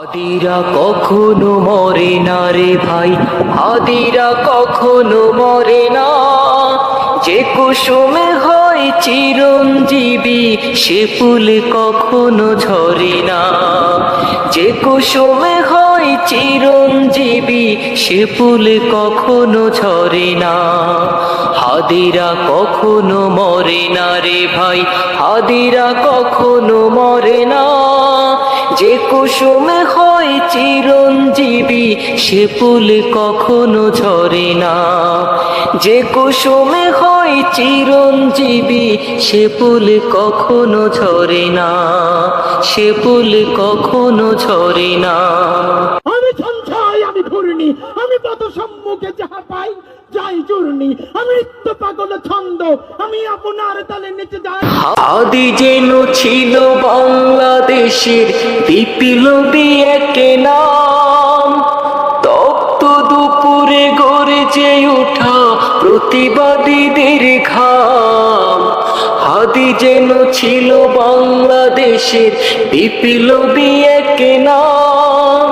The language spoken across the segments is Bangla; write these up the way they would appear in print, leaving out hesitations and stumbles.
হাদিরা কখনো মরে না রে ভাই, হাদিরা কখনো মরে না। যে কুসুমে হয় চিরঞ্জীবী, সে ফুল কখনো ঝরে না। যে কুসুমে হয় চিরঞ্জীবী, সে ফুল কখনো ঝরে না। হাদিরা কখনো মরে না রে ভাই, হাদিরা কখনো মরে না। যে কুসুমে হয় চিরঞ্জীবী, সে ফুল কখনো ঝরে না। যে কুসুমে হয় চিরঞ্জীবী, সে ফুল কখনো ঝরে না। সে ফুল কখনো ঝরে না। আমি ঝঞ্ঝাই, আমি ঘূর্ণি, আমি পথ সম্মুখে যাহা পাই যাই চূর্ণি। আমি নিত্য পাগল ছন্দ, আমি আপনার তালে নিচে যাই। আদি যেন ছিল বাংলাদেশের বিপ্লবী এক নাম, তপ্ত দুপুরে গর্জে ওঠা প্রতিবাদীদের ঘাম। আদি যেন ছিল বাংলাদেশের বিপ্লবী এক নাম,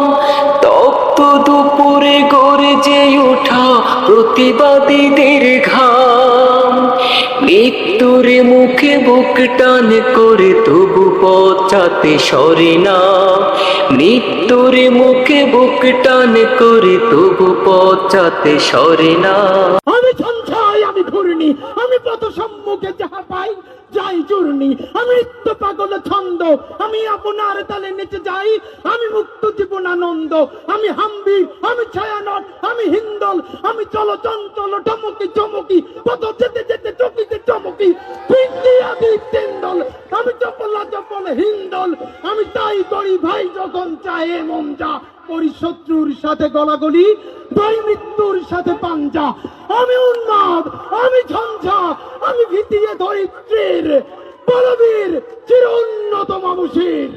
তপ্ত দুপুরে গর্জে ওঠা প্রতিবাদীদের ঘাম। মৃত্যুর মুখে বুক টান করে তবু পচাতে সরে না। মৃত্যুর মুখে বুক টান করে তবু পচাতে সরে না। আমি ঝঞ্ঝাই, আমি ঘূর্ণি, আমি পথ সম্মুখে যাহা পাই যাই চূর্ণি। আমি নিত্য পাগল ছন্দ, আমি আপনার তালে নিচে যাই। আমি মুক্ত জীবনানন্দ, আমি হাম্বি, আমি ছায়ানট, আমি হিন্দল, আমি চল চঞ্চল টমকি চমকি, পথ যেতে যেতে চকিতে চমকি। আদি তেন্দল, আমি চপলা চপল হিন্দল, আমি তাই করি ভাই যখন চাহে মন যা। করি শত্রুর সাথে গলাগলি, ভাই মৃত্যুর সাথে পাঞ্জা। আমি উন্মাদ, আমি ঝঞ্ঝা, আমি ভিতিয়ে ধরিত্রীর বলবীর চির উন্নত মামুষীর।